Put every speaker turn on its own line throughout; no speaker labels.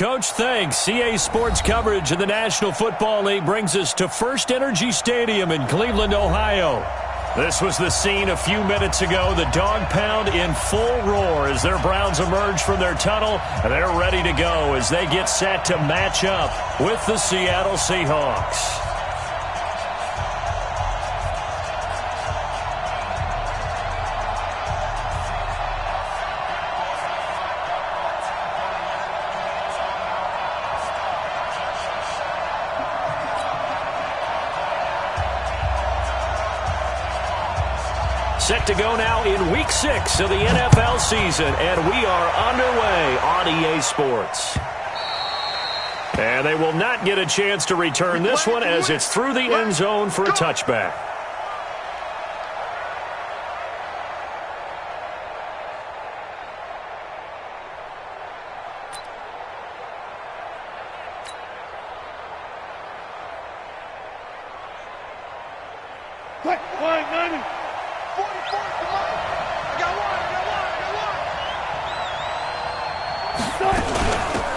Coach. Thanks. CA Sports coverage of the National Football League brings us to First Energy Stadium in Cleveland, Ohio. This was the scene a few minutes ago. The dog pound in full roar as their Browns emerge from their tunnel, and they're ready to go as they get set to match up with the Seattle Seahawks. Set to go now in Week 6 of the NFL season, and we are underway on EA Sports. And they will not get a chance to return this one as it's through the end zone for a touchback.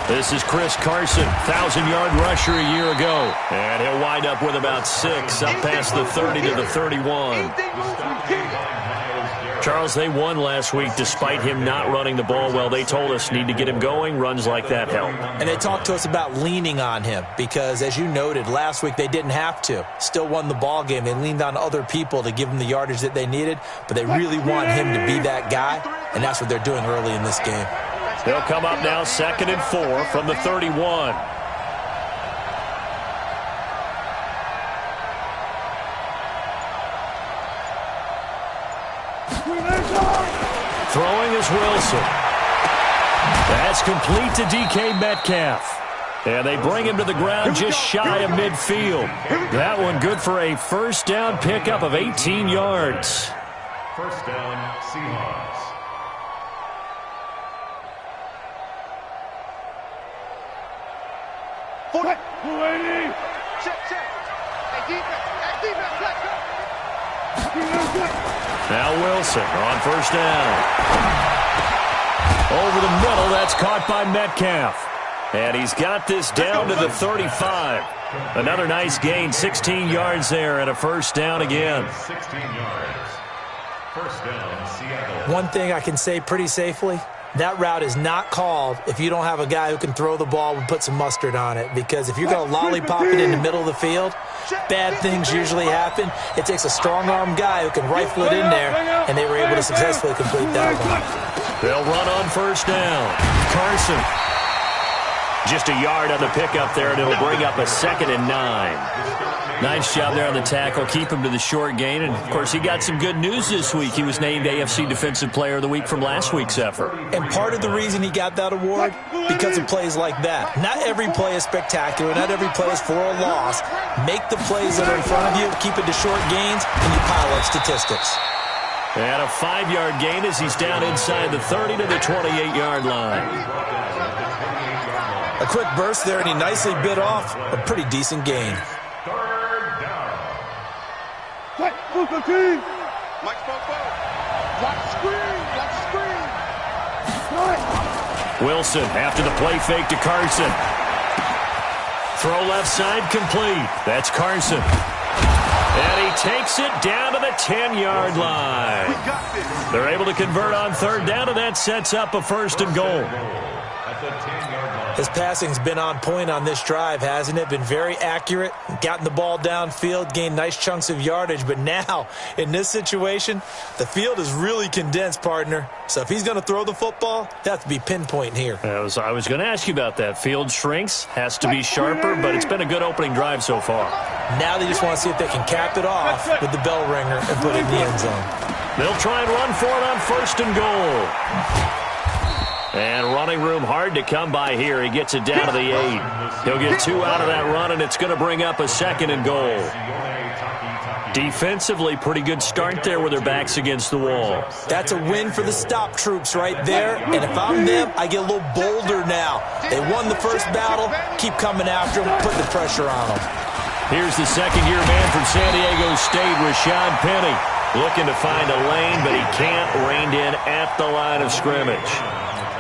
This is Chris Carson, 1,000-yard rusher a year ago. And he'll wind up with about 6, up past the 30 to the 31. Charles, they won last week despite him not running the ball well. They told us need to get him going. Runs like that help.
And they talked to us about leaning on him because, as you noted, last week they didn't have to. Still won the ball game. They leaned on other people to give them the yardage that they needed, but they really want him to be that guy, and that's what they're doing early in this game.
They'll come up now 2nd and 4 from the 31. Throwing is Wilson. That's complete to DK Metcalf. And they bring him to the ground just shy of midfield. That one good for a first down pickup of 18 yards.
First down, Seahawks.
Check. Hey, defense, let's go.
Now Wilson on first down. Over the middle, that's caught by Metcalf. And he's got this down to the 35. Another nice gain, 16 yards there, and a first down again.
16 yards. First down, Seattle.
One thing I can say pretty safely, that route is not called if you don't have a guy who can throw the ball and put some mustard on it. Because if you're going to lollipop it in the middle of the field, bad things usually happen. It takes a strong-arm guy who can rifle it in there, and they were able to successfully complete that one.
They'll run on first down. Carson. Just a yard on the pickup there, and it'll bring up a 2nd and 9. Nice job there on the tackle. Keep him to the short gain. And, of course, he got some good news this week. He was named AFC Defensive Player of the Week from last week's effort.
And part of the reason he got that award, because of plays like that. Not every play is spectacular. Not every play is for a loss. Make the plays that are in front of you, keep it to short gains, and you pile up statistics.
And a 5-yard gain as he's down inside the 30 to the 28-yard line.
A quick burst there, and he nicely bit off a pretty decent gain.
Third down.
Mike spoke forward. Watch screen.
Wilson after the play fake to Carson. Throw left side complete. That's Carson. And he takes it down to the 10-yard line. They're able to convert on third down, and that sets up a 1st and goal.
At the 10-yard line.
His passing's been on point on this drive, hasn't it? Been very accurate, gotten the ball downfield, gained nice chunks of yardage. But now, in this situation, the field is really condensed, partner. So if he's going to throw the football, they have to be pinpoint here.
I was going to ask you about that. Field shrinks, has to be sharper, but it's been a good opening drive so far.
Now they just want to see if they can cap it off with the bell ringer and put it in the end zone.
They'll try and run for it on 1st and goal. And running room hard to come by here. He gets it down to the 8. He'll get 2 out of that run, and it's going to bring up a 2nd and goal. Defensively, pretty good start there with their backs against the wall.
That's a win for the stop troops right there. And if I'm them, I get a little bolder now. They won the first battle. Keep coming after them. Put the pressure on them.
Here's the second-year man from San Diego State, Rashad Penny. Looking to find a lane, but he can't. Reined in at the line of scrimmage.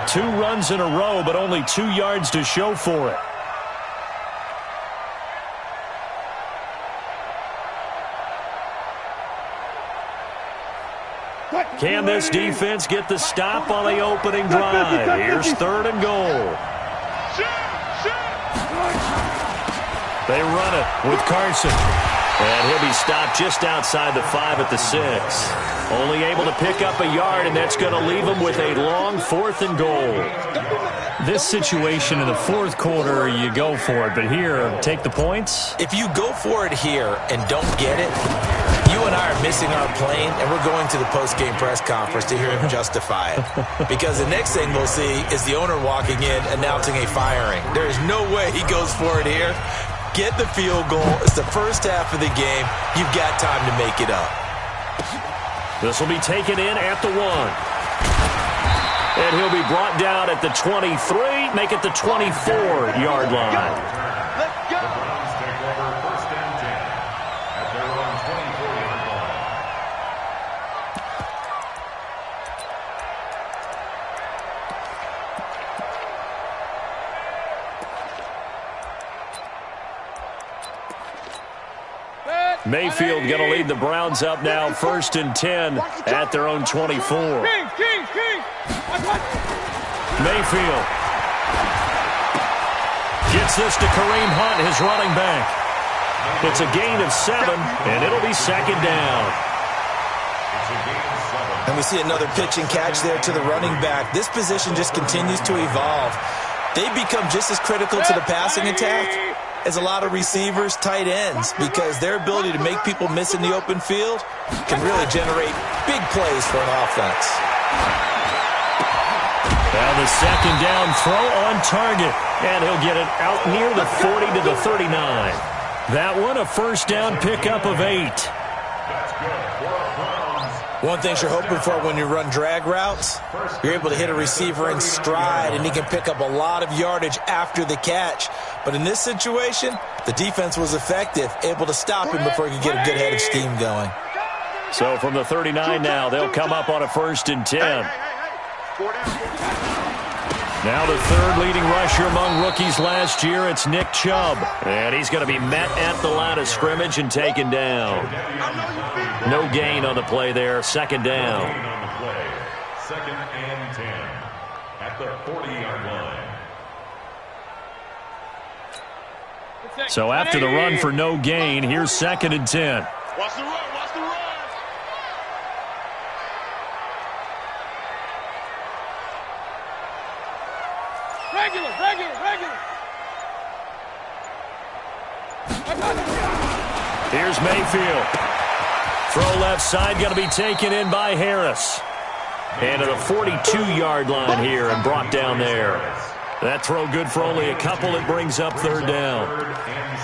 2 runs in a row, but only 2 yards to show for it. Can this defense get the stop on the opening drive? Here's 3rd and goal. They run it with Carson. And he'll be stopped just outside the 5 at the 6. Only able to pick up a yard, and that's going to leave him with a long 4th and goal. This situation in the 4th quarter, you go for it. But here, take the points.
If you go for it here and don't get it, you and I are missing our plane, and we're going to the post-game press conference to hear him justify it. Because the next thing we'll see is the owner walking in announcing a firing. There is no way he goes for it here. Get the field goal. It's the first half of the game. You've got time to make it up.
This will be taken in at the 1. And he'll be brought down at the 23, make it the 24-yard line.
Let's go.
The Browns take over 1st and 10 at their own 24-yard line.
Mayfield going to lead the Browns up now, 1st and 10 at their own 24. Mayfield gets this to Kareem Hunt, his running back. It's a gain of 7, and it'll be 2nd down.
And we see another pitch and catch there to the running back. This position just continues to evolve. They become just as critical to the passing attack as a lot of receivers, tight ends, because their ability to make people miss in the open field can really generate big plays for an offense.
Now the 2nd down throw on target, and he'll get it out near the 40 to the 39. That one, a 1st down pickup of 8.
One thing you're hoping for when you run drag routes, you're able to hit a receiver in stride, and he can pick up a lot of yardage after the catch. But in this situation, the defense was effective, able to stop him before he could get a good head of steam going.
So from the 39 now, they'll come up on a 1st and 10. Now the 3rd leading rusher among rookies last year, it's Nick Chubb. And he's going to be met at the line of scrimmage and taken down. No gain on the play there, 2nd down.
2nd and 10 at the 40-yard line.
So after the run for no gain, here's 2nd and 10.
Watch the run, watch the run. Regular.
Here's Mayfield. Throw left side, going to be taken in by Harris. And at the 42-yard line here and brought down there. That throw good for only a couple. It brings up 3rd down.
3rd and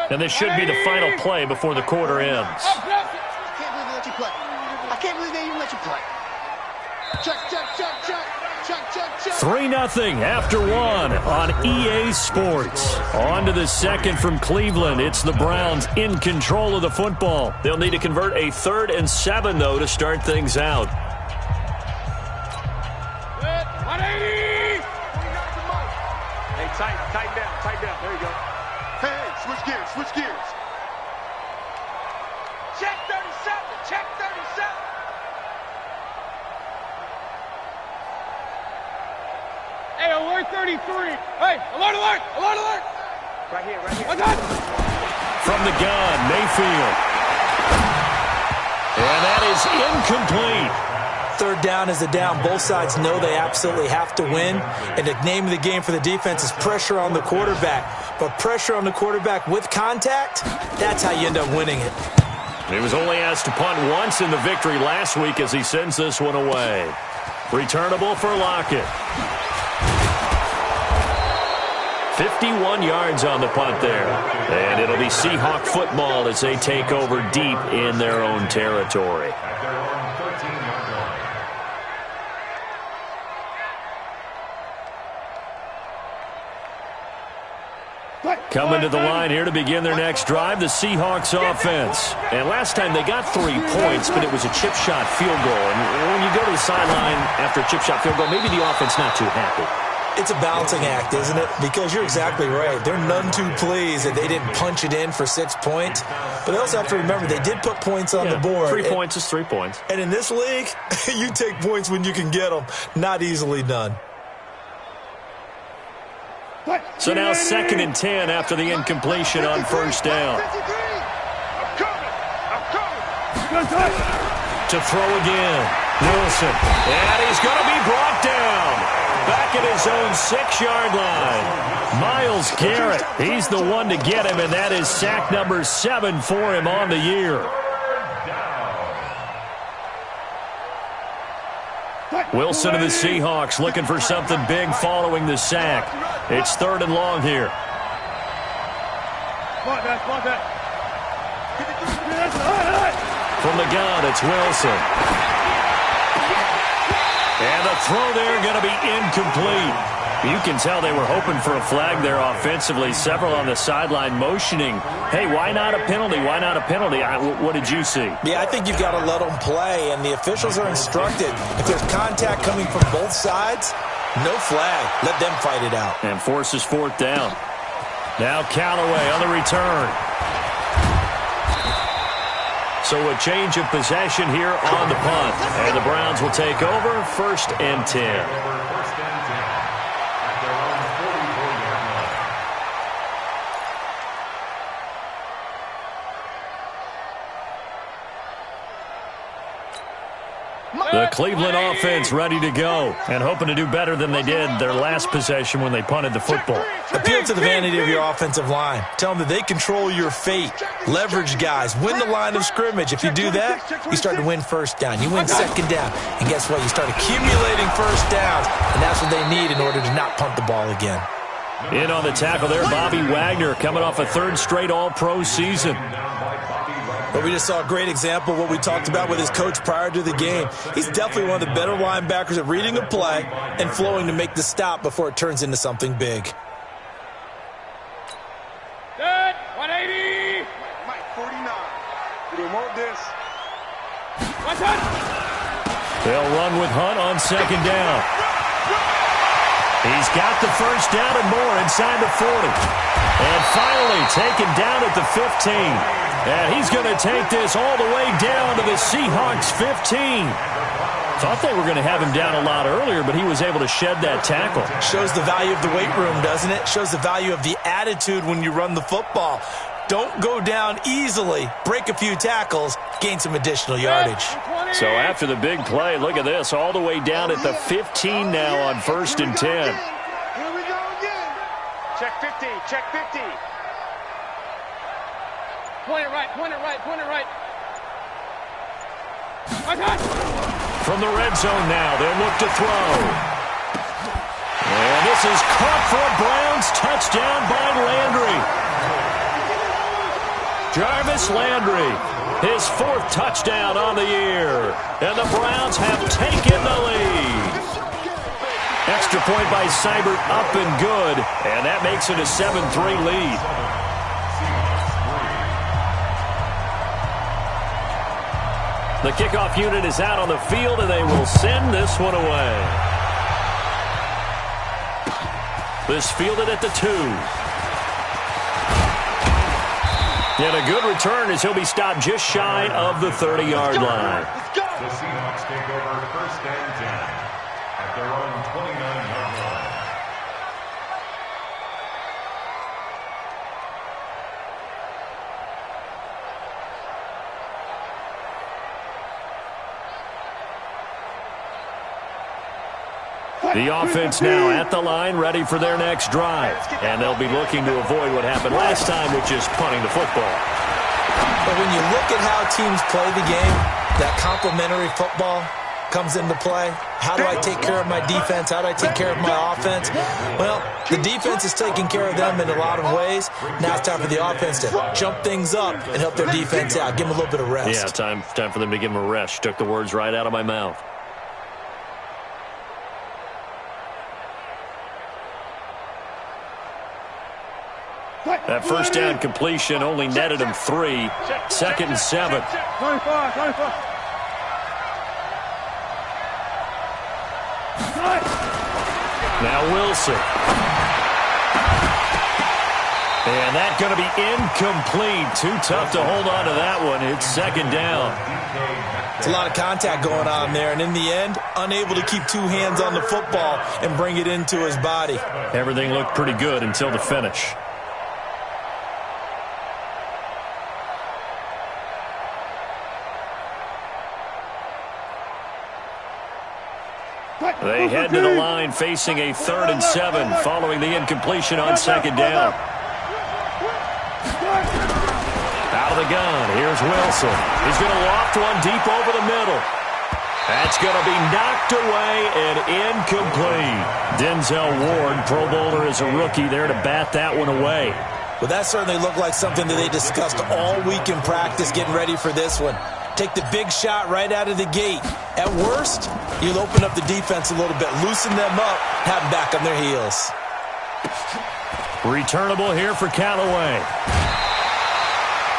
7.
And this should be the final play before the quarter ends.
I can't believe they even let you play. Check.
3-0 after 1 on EA Sports. On to the 2nd from Cleveland. It's the Browns in control of the football. They'll need to convert a 3rd and 7, though, to start things out.
Hey, tighten down. There you go. Hey, switch gears. Check 37. Hey, alert 33. Hey, alert. Right here.
From the gun, Mayfield. And that is incomplete.
3rd down is a down. Both sides know they absolutely have to win. And the name of the game for the defense is pressure on the quarterback. But pressure on the quarterback with contact, that's how you end up winning it.
He was only asked to punt once in the victory last week as he sends this one away. Returnable for Lockett. 51 yards on the punt there. And it'll be Seahawk football as they take over deep in their own territory.
At their own 13-yard line.
Coming to the line here to begin their next drive, the Seahawks offense. And last time they got 3 points, but it was a chip shot field goal. And when you go to the sideline after a chip shot field goal, maybe the offense not too happy.
It's a balancing act, isn't it? Because you're exactly right. They're none too pleased that they didn't punch it in for 6 points. But they also have to remember they did put points on the board.
3 points is 3 points.
And in this league, you take points when you can get them. Not easily done.
So now 2nd and 10 after the incompletion on first down. To throw again. Wilson. And he's going to be brought down. Back at his own 6-yard line. Myles Garrett, he's the one to get him, and that is sack number 7 for him on the year. Wilson of the Seahawks looking for something big following the sack. It's 3rd and long here. From the gun, it's Wilson. And the throw there going to be incomplete. You can tell they were hoping for a flag there offensively. Several on the sideline motioning, hey, why not a penalty? Why not a penalty? What did you see?
Yeah, I think you've got to let them play, and the officials are instructed. If there's contact coming from both sides, no flag. Let them fight it out.
And forces 4th down. Now Callaway on the return. So a change of possession here on the punt. And the Browns will take over 1st and 10. The Cleveland offense ready to go and hoping to do better than they did their last possession when they punted the football.
Appeal to the vanity of your offensive line. Tell them that they control your fate. Leverage guys. Win the line of scrimmage. If you do that, you start to win 1st down. You win 2nd down. And guess what? You start accumulating 1st downs. And that's what they need in order to not punt the ball again.
In on the tackle there, Bobby Wagner coming off a 3rd straight All-Pro season.
But we just saw a great example of what we talked about with his coach prior to the game. He's definitely one of the better linebackers at reading a play and flowing to make the stop before it turns into something big.
Good. 180. Mike 49. We don't want this.
They'll run with Hunt on 2nd down. He's got the 1st down and more inside the 40. And finally taken down at the 15. And he's going to take this all the way down to the Seahawks 15. Thought they were going to have him down a lot earlier, but he was able to shed that tackle.
Shows the value of the weight room, doesn't it? Shows the value of the attitude when you run the football. Don't go down easily. Break a few tackles. Gain some additional yardage.
So after the big play, look at this. All the way down at the 15 now on 1st and 10.
Here we go again. Check 50. Check 50. Point it right. Point it right. Point it right.
From the red zone now, they'll look to throw. And this is caught for a Browns touchdown by Landry. Jarvis Landry, his 4th touchdown on the year. And the Browns have taken the lead. Extra point by Seibert, up and good. And that makes it a 7-3 lead. The kickoff unit is out on the field, and they will send this one away. This fielded at the 2. And a good return as he'll be stopped just shy of the 30-yard line.
The Seahawks take over 1st and 10 at their own 29-yard line.
The offense now at the line, ready for their next drive. And they'll be looking to avoid what happened last time, which is punting the football.
But when you look at how teams play the game, that complementary football comes into play. How do I take care of my defense? How do I take care of my offense? Well, the defense is taking care of them in a lot of ways. Now it's time for the offense to jump things up and help their defense out. Give them a little bit of rest.
Yeah, time for them to give them a rest. Took the words right out of my mouth. That first down completion only netted him 3. 2nd and 7.
25.
Now Wilson. And that's going to be incomplete. Too tough to hold on to that one. It's 2nd down.
It's a lot of contact going on there, and in the end, unable to keep 2 hands on the football and bring it into his body.
Everything looked pretty good until the finish. They head to the line facing a 3rd and 7 following the incompletion on 2nd down. Out of the gun, here's Wilson. He's going to loft one deep over the middle. That's going to be knocked away and incomplete. Denzel Ward, Pro Bowler as a rookie, there to bat that one away.
Well, that certainly looked like something that they discussed all week in practice getting ready for this one. Take the big shot right out of the gate. At worst, you'll open up the defense a little bit, loosen them up, have them back on their heels.
Returnable here for Callaway.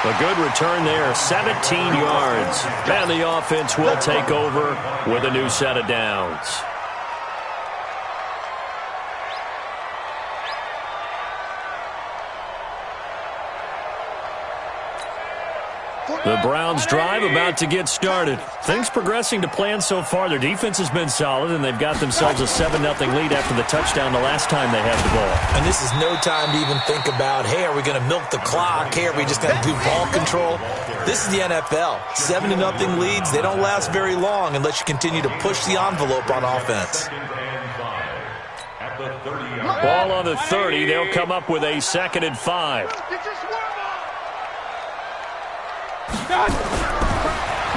A good return there, 17 yards. And the offense will take over with a new set of downs. The Browns' drive about to get started. Things progressing to plan so far. Their defense has been solid, and they've got themselves a 7-0 lead after the touchdown the last time they had the ball.
And this is no time to even think about, hey, are we going to milk the clock? Hey, are we just going to do ball control? This is the NFL. 7-0 leads, they don't last very long unless you continue to push the envelope on offense.
Ball on the 30. They'll come up with a 2nd and 5.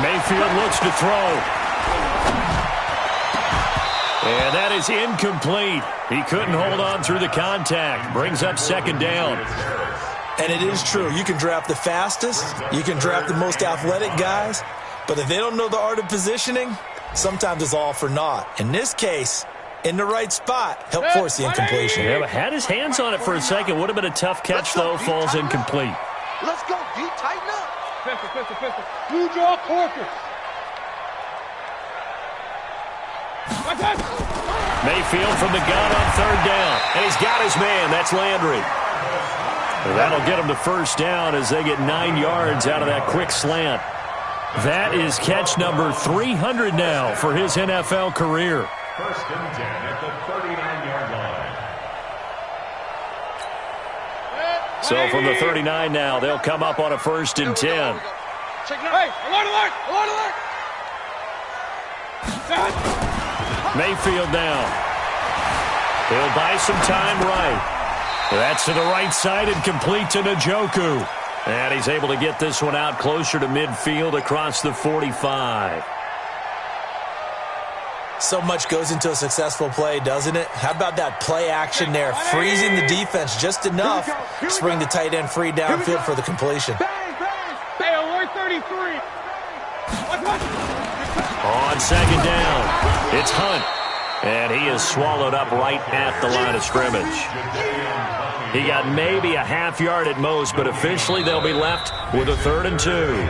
Mayfield looks to throw. And that is incomplete. He couldn't hold on through the contact. Brings up 2nd down.
And it is true. You can draft the fastest. You can draft the most athletic guys. But if they don't know the art of positioning, sometimes it's all for naught. In this case, in the right spot, help force the incompletion.
Yeah, but had his hands on it for a second. Would have been a tough catch, though. Falls incomplete.
Let's go, D. Tighten up. Pistol. Blue draw, Corpus.
Mayfield from the gun on 3rd down. And he's got his man. That's Landry. That'll get him to 1st down as they get 9 yards out of that quick slant. That is catch number 300 now for his NFL career.
1st and 10 at the 39-yard line.
So from the 39 now, they'll come up on a 1st and 10.
Hey, alert!
Mayfield down. He'll buy some time right. That's to the right side and complete to Njoku. And he's able to get this one out closer to midfield across the 45.
So much goes into a successful play, doesn't it? How about that play action there? Freezing the defense just enough to bring the tight end free downfield for the completion.
Hey, alert 33.
On 2nd down, it's Hunt. And he is swallowed up right at the line of scrimmage. He got maybe a half yard at most, but officially they'll be left with a 3rd and 2.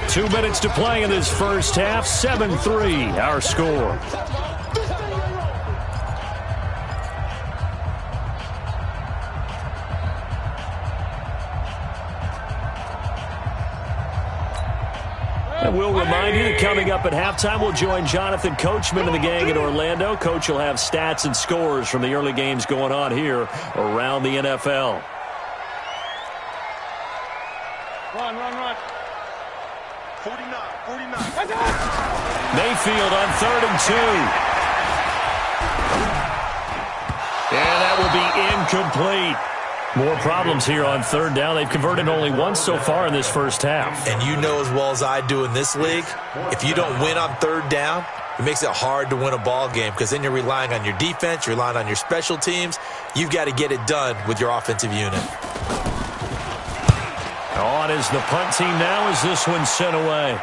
2 minutes to play in this first half. 7-3, our score. And we'll remind you that coming up at halftime, we'll join Jonathan Coachman and the gang in Orlando. Coach will have stats and scores from the early games going on here around the NFL.
Run. 49.
Mayfield on 3rd and 2. And that will be incomplete. More problems here on 3rd down. They've converted only once so far in this first half.
And you know as well as I do in this league, if you don't win on 3rd down, it makes it hard to win a ball game because then you're relying on your defense, you're relying on your special teams. You've got to get it done with your offensive unit.
On is the punt team now as this one's sent away.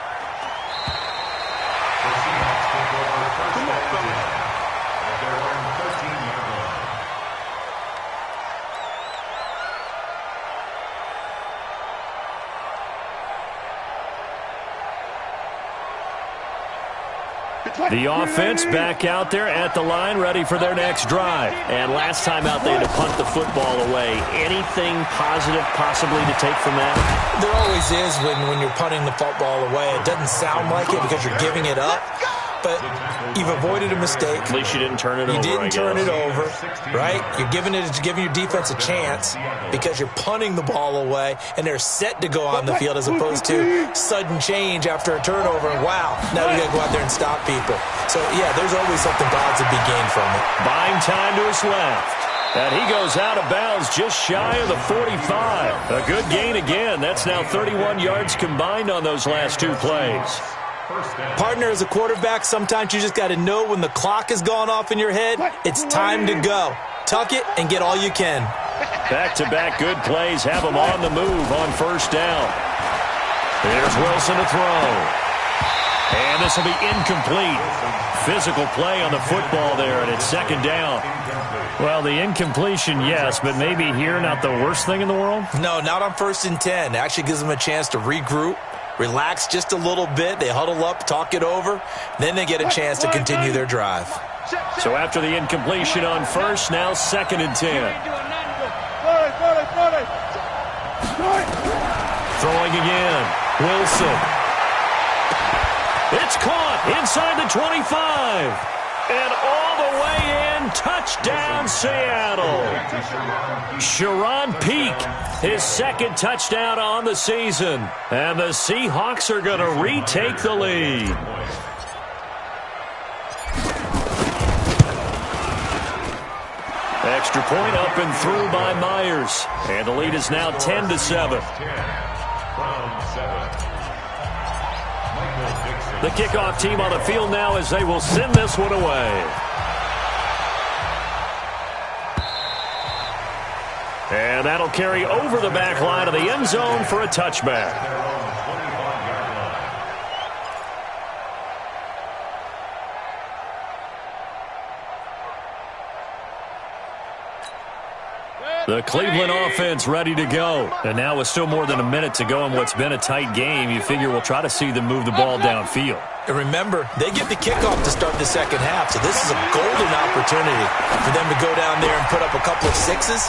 The offense back out there at the line, ready for their next drive. And last time out there to punt the football away. Anything positive possibly to take from that?
There always is when you're punting the football away. It doesn't sound like it because you're giving it up, but you've avoided a mistake.
At least you didn't turn it over.
You didn't turn it over, right? You're giving your defense a chance because you're punting the ball away, and they're set to go on the field as opposed to sudden change after a turnover. And wow, now you got to go out there and stop people. So, yeah, there's always something positive to be gained from it.
Buying time to his left. And he goes out of bounds just shy of the 45. A good gain again. That's now 31 yards combined on those last two plays.
Partner, as a quarterback, sometimes you just got to know when the clock has gone off in your head, it's time to go. Tuck it and get all you can.
Back-to-back good plays have them on the move on first down. Here's Wilson to throw. And this will be incomplete. Physical play on the football there, and it's second down. Well, the incompletion, yes, but maybe here not the worst thing in the world?
No, not on 1st and 10. It actually gives them a chance to regroup, relax just a little bit. They huddle up, talk it over. Then they get a chance to continue their drive.
So after the incompletion on first, now 2nd and 10. Throwing again. Wilson. It's caught inside the 25. And all the way in, touchdown Seattle. Sharon Peak, his second touchdown on the season. And the Seahawks are going to retake the lead. Extra point up and through by Myers. And the lead is now 10-7. The kickoff team on the field now as they will send this one away. And that'll carry over the back line of the end zone for a touchback. The Cleveland offense ready to go. And now with still more than a minute to go in what's been a tight game, you figure we'll try to see them move the ball downfield.
And remember, they get the kickoff to start the second half, so this is a golden opportunity for them to go down there and put up a couple of sixes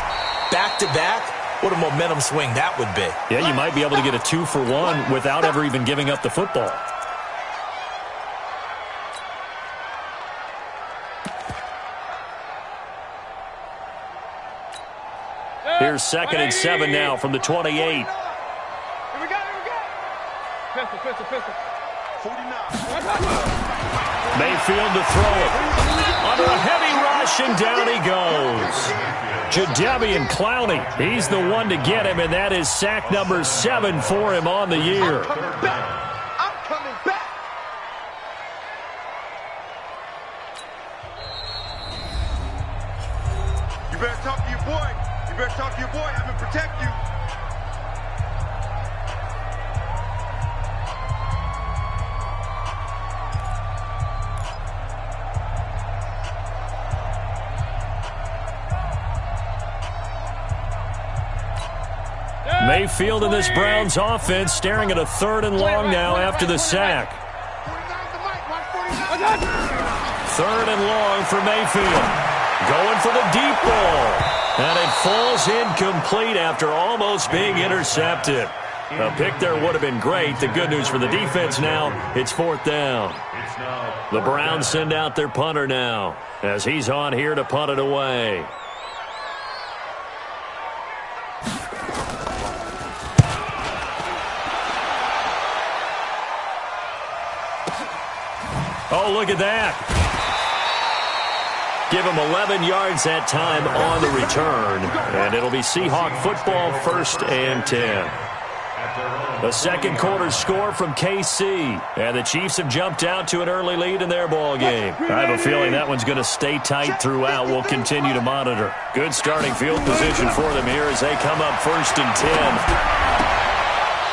back-to-back. What a momentum swing that would be.
Yeah, you might be able to get a 2-for-1 without ever even giving up the football. Here's 2nd and 7 now from the 28.
Here we go. Pistol. 49.
Mayfield to throw it. Under a heavy rush, and down he goes. Jadeveon Clowney, he's the one to get him, and that is sack number 7 for him on the year.
I'm coming back. You better talk to your boy. You better talk to your boy. I'm going to protect you.
Mayfield in this Browns offense staring at a 3rd and long now after the sack. 3rd and long for Mayfield. Going for the deep ball. And it falls incomplete after almost being intercepted. A pick there would have been great. The good news for the defense now, it's 4th down. The Browns send out their punter now as he's on here to punt it away. Oh, look at that. Give him 11 yards that time on the return. And it'll be Seahawk football, 1st and 10. The second quarter score from KC. And the Chiefs have jumped out to an early lead in their ball game. I have a feeling that one's going to stay tight throughout. We'll continue to monitor. Good starting field position for them here as they come up 1st and 10.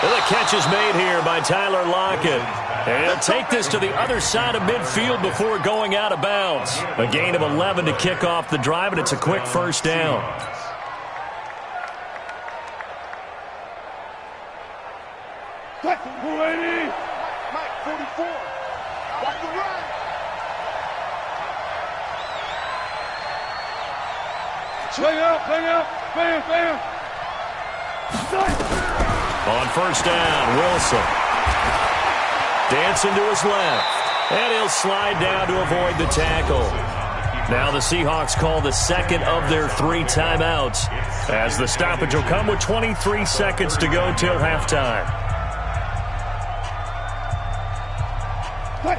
And the catch is made here by Tyler Lockett. And he'll take this to the other side of midfield before going out of bounds. A gain of 11 to kick off the drive, and it's a quick 1st down.
Mike, 44. Watch the run. Bam.
On first down, Wilson. Dancing to his left. And he'll slide down to avoid the tackle. Now the Seahawks call the second of their 3 timeouts, as the stoppage will come with 23 seconds to go till halftime.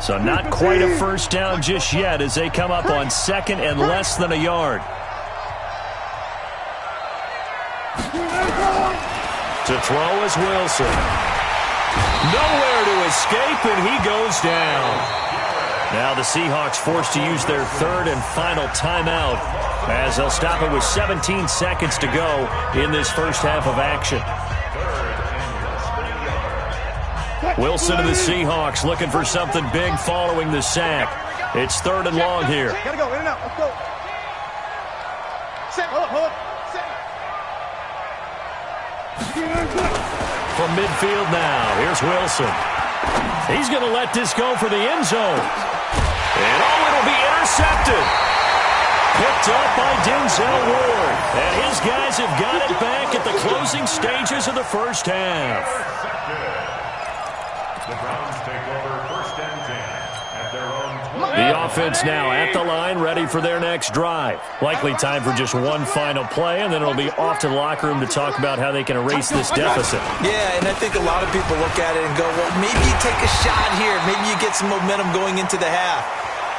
So not quite a first down just yet as they come up on second and less than a yard. To throw is Wilson. Nowhere to escape, and he goes down. Now the Seahawks forced to use their 3rd and final timeout, as they'll stop it with 17 seconds to go in this first half of action. Wilson and the Seahawks looking for something big following the sack. It's 3rd and long here.
Gotta go, in and out. Let's go. Hold up.
From midfield now, here's Wilson. He's going to let this go for the end zone. And it'll be intercepted. Picked up by Denzel Ward. And his guys have got it back at the closing stages of the first half.
The Browns take over first and 10 at their own 20.
The offense now at the line, ready for their next drive. Likely time for just one final play, and then it'll be off to the locker room to talk about how they can erase this deficit.
Yeah, and I think a lot of people look at it and go, well, maybe you take a shot here. Maybe you get some momentum going into the half.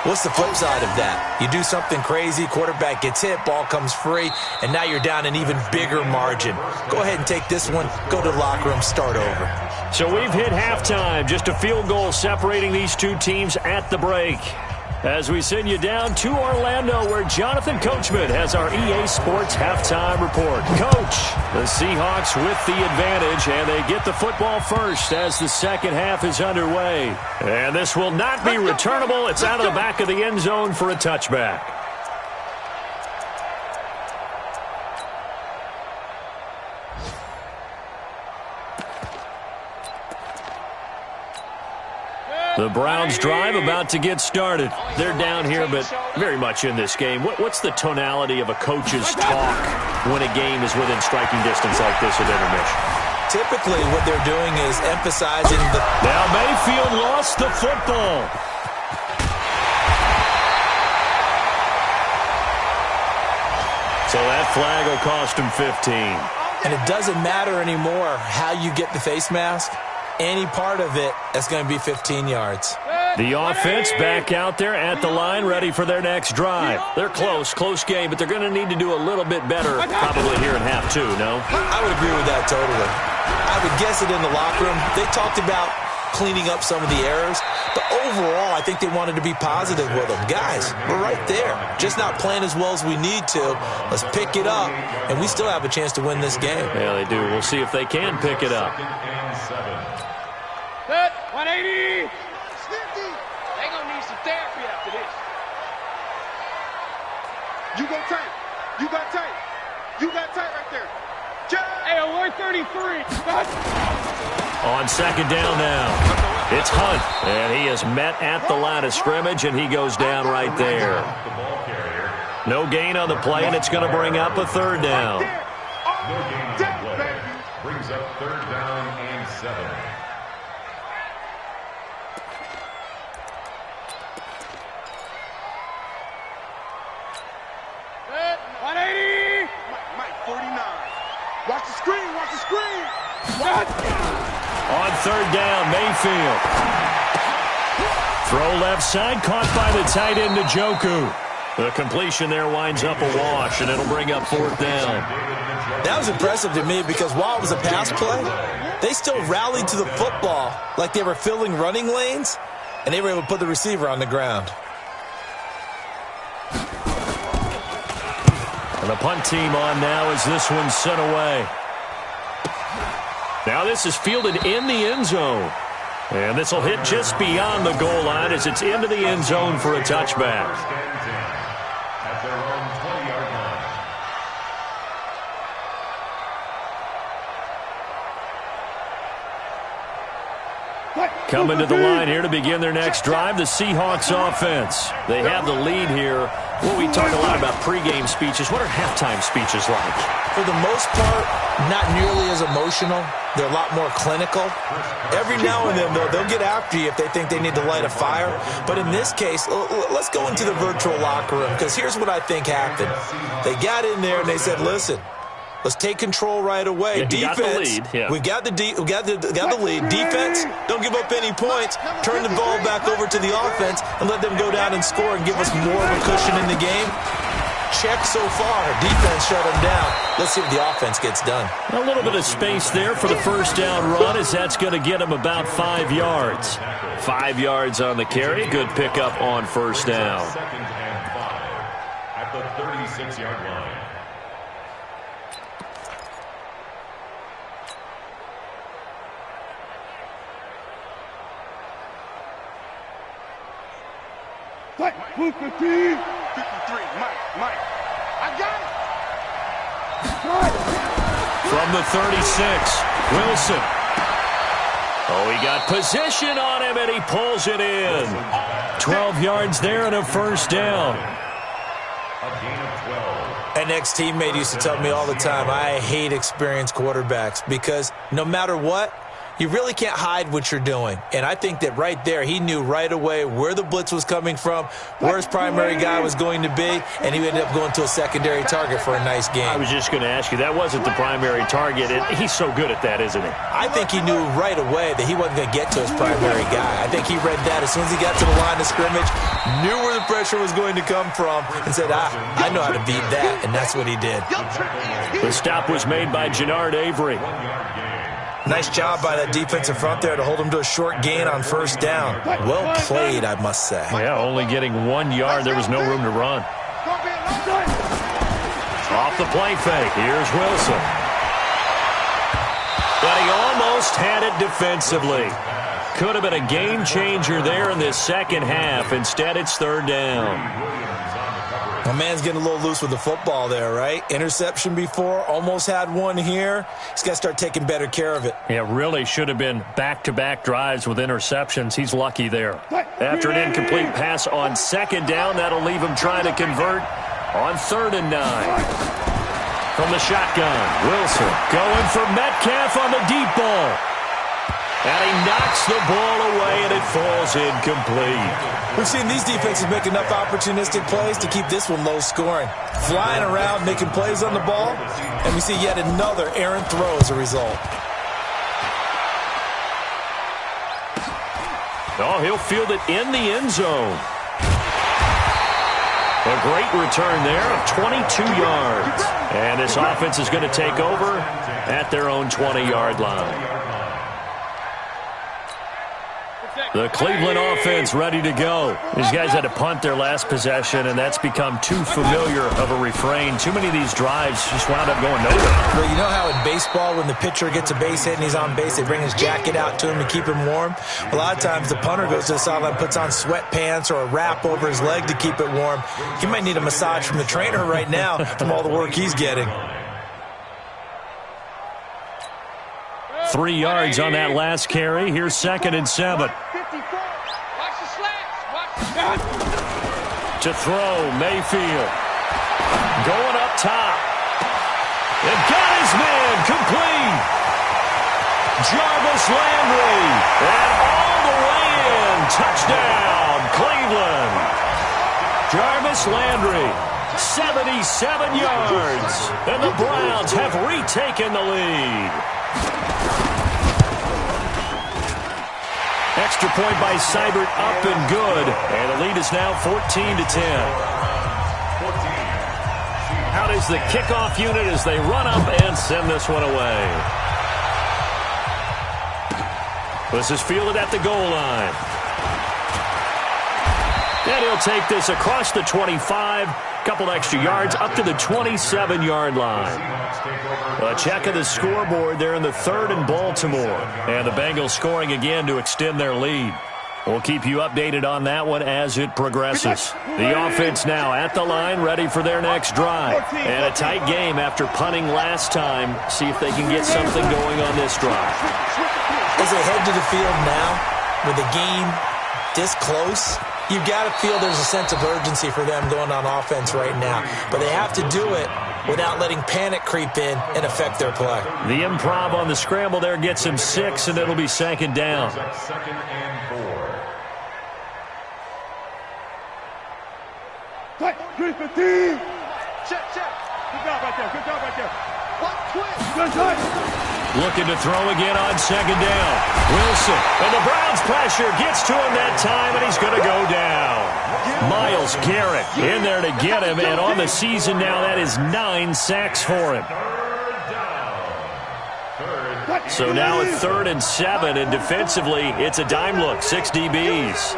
What's the flip side of that? You do something crazy, quarterback gets hit, ball comes free, and now you're down an even bigger margin. Go ahead and take this one, go to the locker room, start over.
So we've hit halftime, just a field goal separating these two teams at the break. As we send you down to Orlando, where Jonathan Coachman has our EA Sports halftime report. Coach, the Seahawks with the advantage, and they get the football first as the second half is underway. And this will not be returnable. It's out of the back of the end zone for a touchback. The Browns drive about to get started. They're down here, but very much in this game. What's the tonality of a coach's talk when a game is within striking distance like this at intermission?
Typically, what they're doing is emphasizing the...
Now Mayfield lost the football. So that flag will cost him 15.
And it doesn't matter anymore how you get the face mask. Any part of it, that's going to be 15 yards.
The offense back out there at the line, ready for their next drive. They're close game, but they're going to need to do a little bit better probably here in half two, no?
I would agree with that totally. I would guess it in the locker room. They talked about cleaning up some of the errors, but overall, I think they wanted to be positive with them. Guys, we're right there. Just not playing as well as we need to. Let's pick it up, and we still have a chance to win this game.
Yeah, they do. We'll see if they can pick it up.
180. They gonna need some therapy after this. You go tight. You got tight. You got tight right there. Hey, alert 33.
On second down now, it's Hunt, and he is met at the line of scrimmage, and he goes down right there. No gain on the play, and it's going to bring up a third down.
No gain on the play. Brings up third down and 7.
Watch the screen, watch the screen.
On third down, Mayfield. Throw left side, caught by the tight end, Njoku. The completion there winds up a wash, and it'll bring up fourth down.
That was impressive to me because while it was a pass play, they still rallied to the football like they were filling running lanes, and they were able to put the receiver on the ground.
And the punt team on now as this one's sent away. Now this is fielded in the end zone. And this will hit just beyond the goal line as it's into the end zone for a touchback.
At their own 20-yard line.
Coming to the line here to begin their next drive, the Seahawks offense. They have the lead here. Well, we talk a lot about pregame speeches. What are halftime speeches like?
For the most part, not nearly as emotional. They're a lot more clinical. Every now and then, though, they'll get after you if they think they need to light a fire. But in this case, let's go into the virtual locker room, because here's what I think happened. They got in there and they said, listen, let's take control right away.
Yeah,
defense,
got the lead. Yeah.
we got the lead. Defense, don't give up any points. Turn the ball back over to the offense and let them go down and score and give us more of a cushion in the game. Check so far. Defense shut them down. Let's see what the offense gets done.
A little bit of space there for the first down run, as that's going to get them about 5 yards. 5 yards on the carry. Good pickup on first down.
Second and 5 at the 36-yard line.
Move 53, Mike. I got it.
From the 36, Wilson. Oh, he got position on him, and he pulls it in. 12 yards there and a first down.
A gain of 12.
An ex-teammate used to tell me all the time, I hate experienced quarterbacks because no matter what, you really can't hide what you're doing. And I think that right there, he knew right away where the blitz was coming from, where his primary guy was going to be, and he ended up going to a secondary target for a nice game.
I was just going to ask you, that wasn't the primary target. He's so good at that, isn't he?
I think he knew right away that he wasn't going to get to his primary guy. I think he read that as soon as he got to the line of scrimmage, knew where the pressure was going to come from, and said, I know how to beat that, and that's what he did.
The stop was made by Jannard Avery.
Nice job by that defensive front there to hold him to a short gain on first down. Well played, I must say.
Yeah, only getting 1 yard. There was no room to run. Off the play fake. Here's Wilson. But he almost had it defensively. Could have been a game changer there in this second half. Instead, it's third down.
My man's getting a little loose with the football there, right? Interception before, almost had one here. He's got to start taking better care of it.
Yeah, really should have been back-to-back drives with interceptions. He's lucky there. After an incomplete pass on second down, that'll leave him trying to convert on 3rd and 9. From the shotgun, Wilson going for Metcalf on the deep ball. And he knocks the ball away, and it falls incomplete.
We've seen these defenses make enough opportunistic plays to keep this one low scoring. Flying around, making plays on the ball, and we see yet another errant throw as a result.
Oh, he'll field it in the end zone. A great return there of 22 yards. And this offense is going to take over at their own 20-yard line. The Cleveland offense ready to go. These guys had to punt their last possession, and that's become too familiar of a refrain. Too many of these drives just wound up going nowhere.
Well, you know how in baseball, when the pitcher gets a base hit and he's on base, they bring his jacket out to him to keep him warm? A lot of times the punter goes to the sideline, puts on sweatpants or a wrap over his leg to keep it warm. He might need a massage from the trainer right now from all the work he's getting.
3 yards on that last carry. Here's 2nd and 7. To throw, Mayfield. Going up top. And got his man complete. Jarvis Landry. And all the way in. Touchdown, Cleveland. Jarvis Landry, 77 yards. And the Browns have retaken the lead. Extra point by Seibert, up and good. And the lead is now 14-10. How does the kickoff unit as they run up and send this one away? This is fielded at the goal line. And he'll take this across the 25. Couple extra yards up to the 27-yard line. A check of the scoreboard there in the 3rd and Baltimore. And the Bengals scoring again to extend their lead. We'll keep you updated on that one as it progresses. The offense now at the line, ready for their next drive. And a tight game after punting last time. See if they can get something going on this drive.
As they head to the field now, with the game this close, you've got to feel there's a sense of urgency for them going on offense right now. But they have to do it without letting panic creep in and affect their play.
The improv on the scramble there gets him 6, and it'll be second down.
Second and 4.
Check, 315. Check. Good job right there. One twist. Good job.
Looking to throw again on second down. Wilson, and the Browns pressure gets to him that time, and he's going to go down. Myles Garrett in there to get him, and on the season now, that is 9 sacks for him. So now at 3rd and 7, and defensively, it's a dime look, 6 DBs.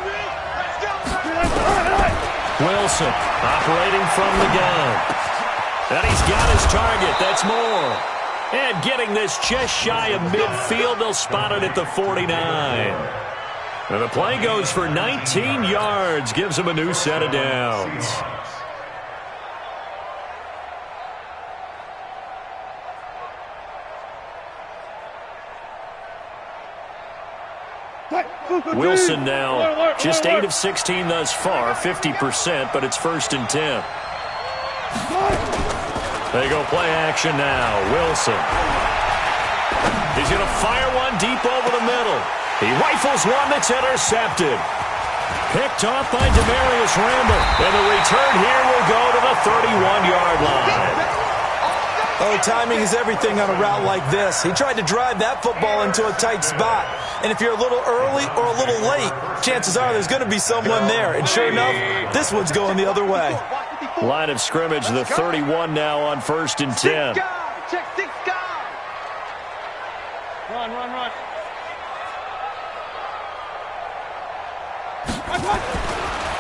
Wilson operating from the gun. And he's got his target. That's Moore. And getting this just shy of midfield, they'll spot it at the 49. And the play goes for 19 yards, gives him a new set of downs. Wilson now just 8 of 16 thus far, 50%, but it's 1st and 10. They go play action now. Wilson. He's going to fire one deep over the middle. He rifles one that's intercepted. Picked off by Demarius Randall. And the return here will go to the 31-yard line.
Oh, timing is everything on a route like this. He tried to drive that football into a tight spot. And if you're a little early or a little late, chances are there's going to be someone there. And sure enough, this one's going the other way.
Line of scrimmage, the 31 now on 1st and 10.
Check 6 guys. Run.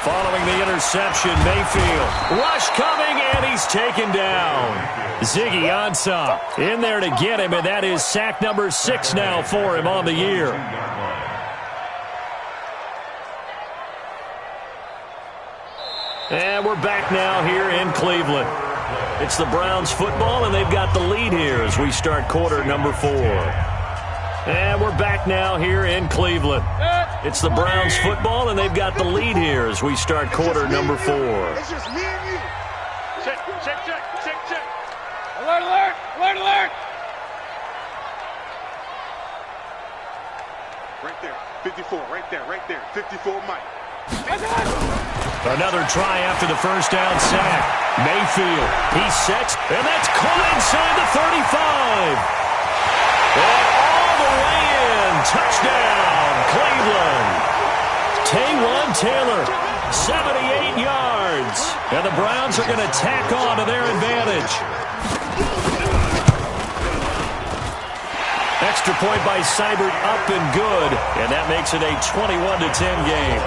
Following the interception, Mayfield. Rush coming, and he's taken down. Ziggy Ansah in there to get him, and that is sack number 6 now for him on the year. And we're back now here in Cleveland. It's the Browns football, and they've got the lead here as we start quarter number 4. And we're back now here in Cleveland. It's the Browns football, and they've got the lead here as we start quarter number 4.
It's just me and you. Check. Alert. Right there. 54, right there. 54, Mike.
Another try after the first down sack. Mayfield, he sets, and that's caught inside the 35. And all the way in. Touchdown, Cleveland. Taywan Taylor, 78 yards. And the Browns are going to tack on to their advantage. Extra point by Seibert, up and good. And that makes it a 21-10 game.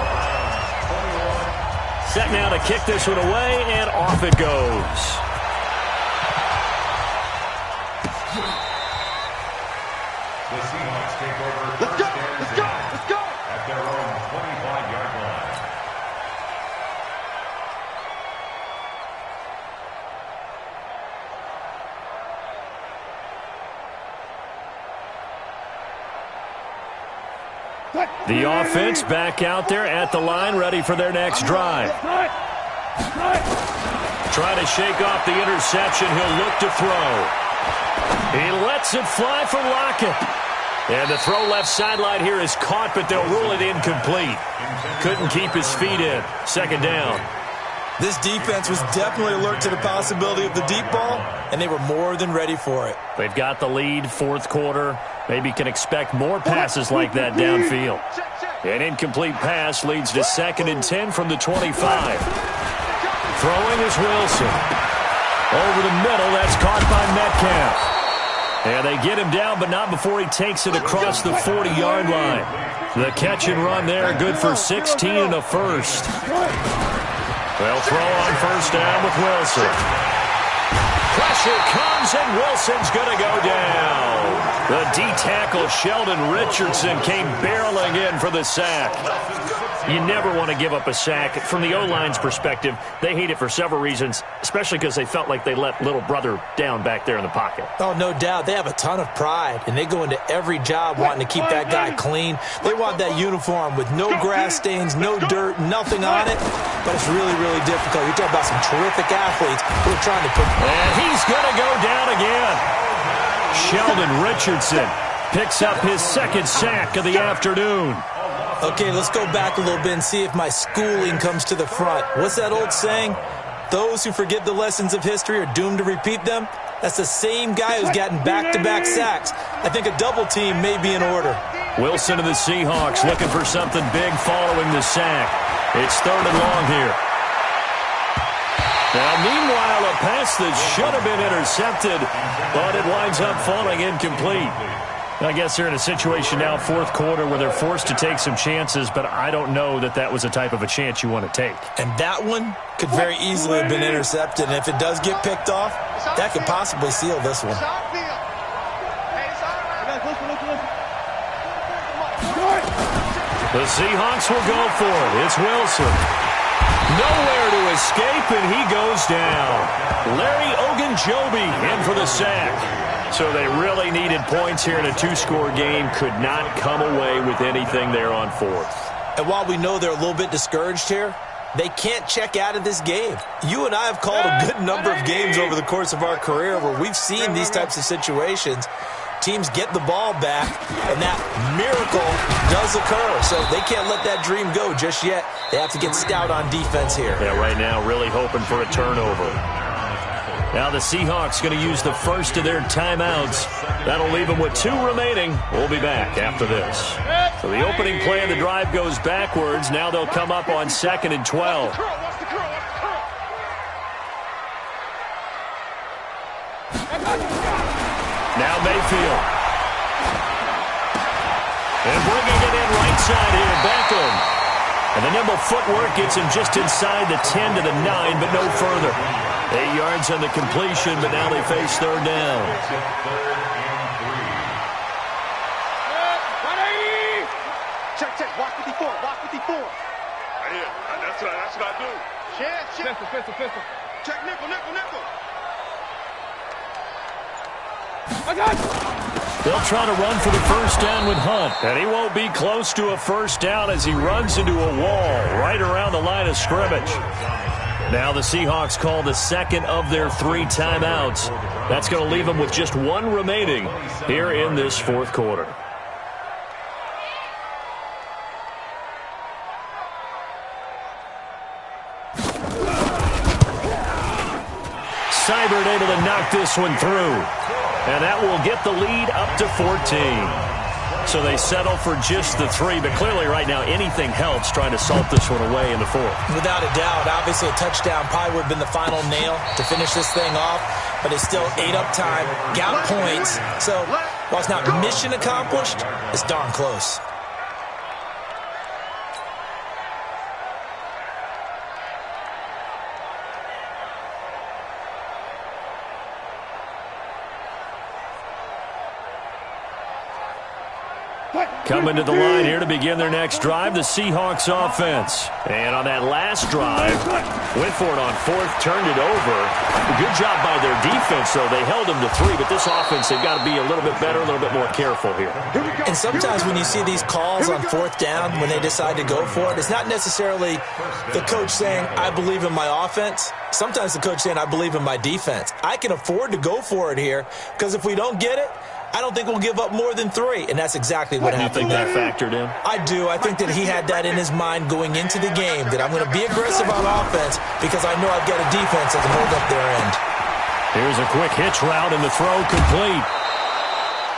Set now to kick this one away, and off it goes.
The Seahawks take over
Let's go.
at their own 25-yard line.
The offense back out there at the line, ready for their next drive. Trying to shake off the interception. He'll look to throw. He lets it fly for Lockett. And the throw left sideline here is caught, but they'll rule it incomplete. Couldn't keep his feet in. Second down.
This defense was definitely alert to the possibility of the deep ball, and they were more than ready for it.
They've got the lead, fourth quarter. Maybe can expect more passes like that downfield. An incomplete pass leads to 2nd and 10 from the 25. Throwing is Wilson. Over the middle, that's caught by Metcalf. And they get him down, but not before he takes it across the 40-yard line. The catch and run there, good for 16 and a first. They'll throw on first down with Wilson. Pressure comes, and Wilson's going to go down. The D-tackle, Sheldon Richardson, came barreling in for the sack. You never want to give up a sack. From the O-line's perspective, they hate it for several reasons, especially because they felt like they let little brother down back there in the pocket.
Oh, no doubt. They have a ton of pride, and they go into every job wanting to keep that guy clean. They want that uniform with no grass stains, no dirt, nothing on it, but it's really, really difficult. You're talking about some terrific athletes who are trying to put...
And he's going to go down again. Sheldon Richardson picks up his second sack of the afternoon.
Okay, let's go back a little bit and see if my schooling comes to the front. What's that old saying? Those who forget the lessons of history are doomed to repeat them. That's the same guy who's gotten back-to-back sacks. I think a double team may be in order.
Wilson and the Seahawks looking for something big following the sack. It's 3rd and long here. Now, meanwhile, a pass that should have been intercepted, but it winds up falling incomplete. I guess they're in a situation now, 4th quarter, where they're forced to take some chances, but I don't know that that was a type of a chance you want to take.
And that one could very easily have been intercepted, and if it does get picked off, that could possibly seal this one.
The Seahawks will go for it. It's Wilson. Nowhere to escape, and he goes down. Larry Ogunjobi in for the sack. So they really needed points here in a 2-score game. Could not come away with anything there on 4th.
And while we know they're a little bit discouraged here, they can't check out of this game. You and I have called a good number of games over the course of our career where we've seen these types of situations. Teams get the ball back, and that miracle does occur. So they can't let that dream go just yet. They have to get stout on defense here.
Yeah, right now really hoping for a turnover. Now the Seahawks going to use the first of their timeouts. That'll leave them with 2 remaining. We'll be back after this. So the opening play of the drive goes backwards. Now they'll come up on 2nd and 12. Now Mayfield. And bringing it in right side here, Beckham. And the nimble footwork gets him just inside the 10 to the 9, but no further. 8 yards on the completion, but now they face 3rd down.
Check. Watch 54. Watch 54. Right here. That's what I do. Check. Pistol. Check nickel. I got it.
They'll try to run for the first down with Hunt. And he won't be close to a first down as he runs into a wall right around the line of scrimmage. Now the Seahawks call the second of their 3 timeouts. That's going to leave them with just 1 remaining here in this 4th quarter. Seibert able to knock this one through. And that will get the lead up to 14. So they settle for just the 3, but clearly right now anything helps trying to salt this one away in the 4th.
Without a doubt, obviously a touchdown probably would have been the final nail to finish this thing off, but it's still ate up time, got points. So while it's not mission accomplished, it's darn close.
Coming to the line here to begin their next drive, the Seahawks offense. And on that last drive, went for it on 4th, turned it over. Good job by their defense, though. They held them to 3, but this offense, they've got to be a little bit better, a little bit more careful here.
And sometimes when you see these calls on 4th down, when they decide to go for it, it's not necessarily the coach saying, I believe in my offense. Sometimes the coach saying, I believe in my defense. I can afford to go for it here, because if we don't get it, I don't think we'll give up more than 3, and that's exactly what happened.
You think that factored in?
I do. I think that he had that in his mind going into the game, that I'm going to be aggressive on offense because I know I've got a defense that can hold up their end.
Here's a quick hitch route, and the throw complete.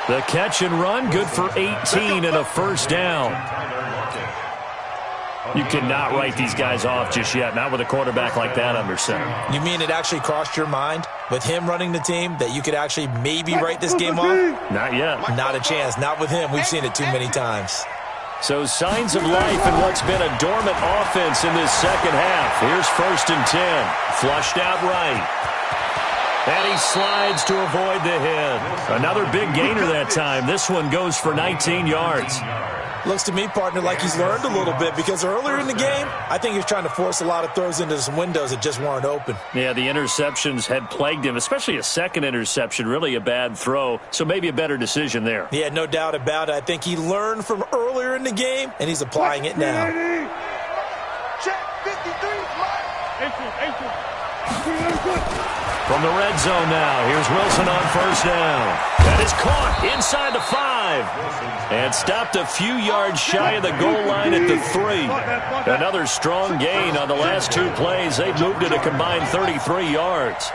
The catch and run, good for 18 and a first down. You cannot write these guys off just yet, not with a quarterback like that under center.
You mean it actually crossed your mind with him running the team that you could actually maybe write this game off?
Not yet.
Not a chance. Not with him. We've seen it too many times.
So signs of life in what's been a dormant offense in this second half. Here's 1st and 10. Flushed out right. And he slides to avoid the hit. Another big gainer that time. This one goes for 19 yards.
Looks to me, partner, like he's learned a little bit because earlier in the game, I think he was trying to force a lot of throws into some windows that just weren't open.
Yeah, the interceptions had plagued him, especially a second interception, really a bad throw, so maybe a better decision there.
Yeah, no doubt about it. I think he learned from earlier in the game, and he's applying it now.
Check 53,
From the red zone now, here's Wilson on first down. That is caught inside the 5. And stopped a few yards shy of the goal line at the 3. Another strong gain on the last 2 plays. They've moved it a combined 33 yards.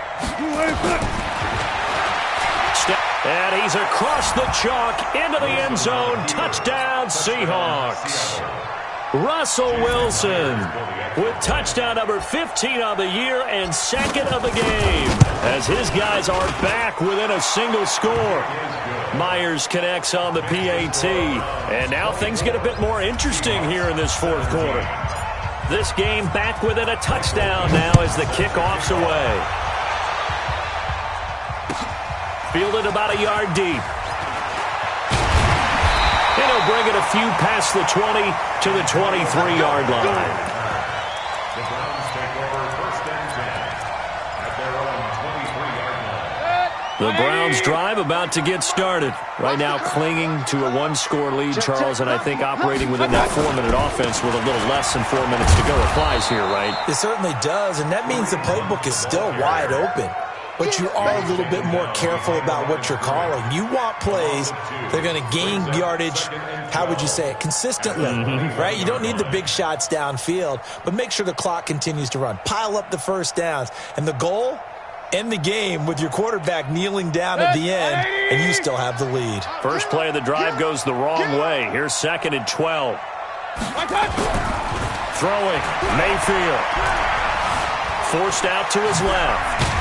And he's across the chalk into the end zone. Touchdown, Seahawks. Russell Wilson with touchdown number 15 on the year and second of the game as his guys are back within a single score. Myers connects on the PAT, and now things get a bit more interesting here in this fourth quarter. This game back within a touchdown now as the kickoff's away. Fielded about a yard deep. And he'll bring it a few past the 20 to the 23-yard line.
The Browns take over first and 10 at their own 23-yard line.
The Browns drive about to get started. Right now clinging to a 1-score lead, Charles, and I think operating within that 4-minute offense with a little less than 4 minutes to go applies here, right?
It certainly does, and that means the playbook is still wide open. But you are a little bit more careful about what you're calling. You want plays that are going to gain yardage, how would you say it, consistently, right? You don't need the big shots downfield, but make sure the clock continues to run. Pile up the first downs. And the goal, end the game with your quarterback kneeling down at the end, and you still have the lead.
First play of the drive goes the wrong way. Here's 2nd and 12. Throwing, Mayfield. Forced out to his left.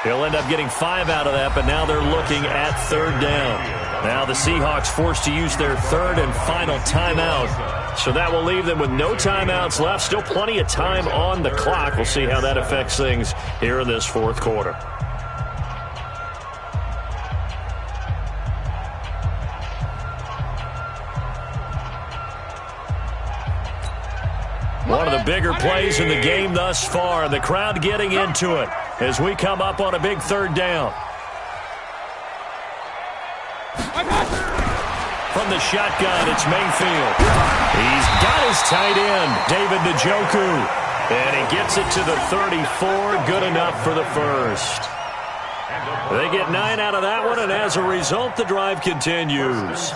He'll end up getting 5 out of that, but now they're looking at 3rd down. Now the Seahawks forced to use their 3rd and final timeout. So that will leave them with no timeouts left. Still plenty of time on the clock. We'll see how that affects things here in this fourth quarter. One of the bigger plays in the game thus far. The crowd getting into it as we come up on a big 3rd down. From the shotgun, it's Mayfield. He's got his tight end, David Njoku. And he gets it to the 34. Good enough for the first. They get 9 out of that one, and as a result, the drive continues.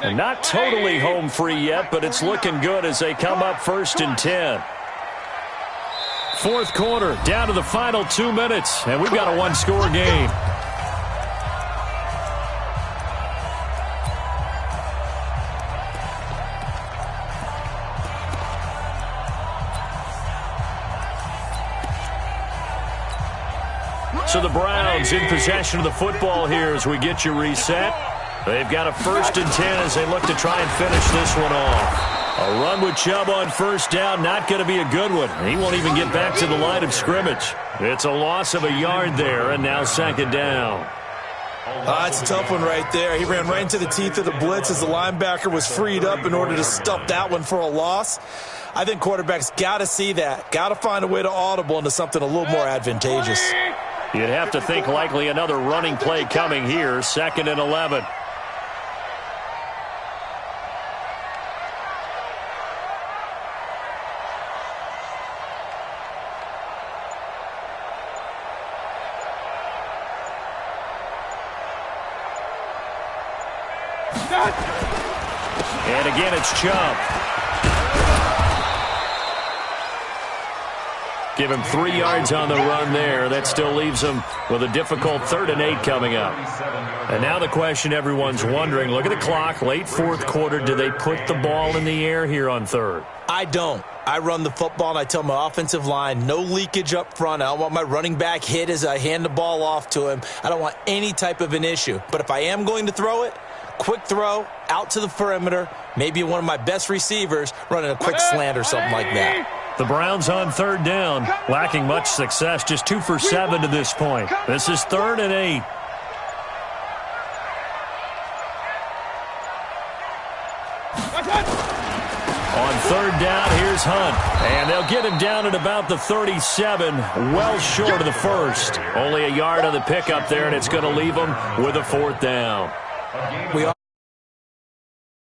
And not totally home free yet, but it's looking good as they come up 1st and 10. Fourth quarter, down to the final 2 minutes, and we've got a 1-score game. So the Browns in possession of the football here as we get you reset. They've got a 1st and 10 as they look to try and finish this one off. A run with Chubb on 1st down, not going to be a good one. He won't even get back to the line of scrimmage. It's a loss of a yard there, and now 2nd down.
It's a tough one right there. He ran right into the teeth of the blitz as the linebacker was freed up in order to stuff that one for a loss. I think quarterbacks got to see that. Got to find a way to audible into something a little more advantageous.
You'd have to think likely another running play coming here, 2nd and 11. And again, it's Chubb. Give him 3 yards on the run there. That still leaves him with a difficult 3rd and 8 coming up. And now the question everyone's wondering, look at the clock, late fourth quarter, do they put the ball in the air here on 3rd?
I don't. I run the football, and I tell my offensive line, no leakage up front. I don't want my running back hit as I hand the ball off to him. I don't want any type of an issue. But if I am going to throw it, quick throw out to the perimeter, maybe one of my best receivers running a quick slant or something like that.
The Browns on third down, lacking much success, just 2 for 7 to this point. This is 3rd and 8. On third down, here's Hunt. And they'll get him down at about the 37, well short of the first. Only a yard on the pickup there, and it's going to leave him with a 4th down.
We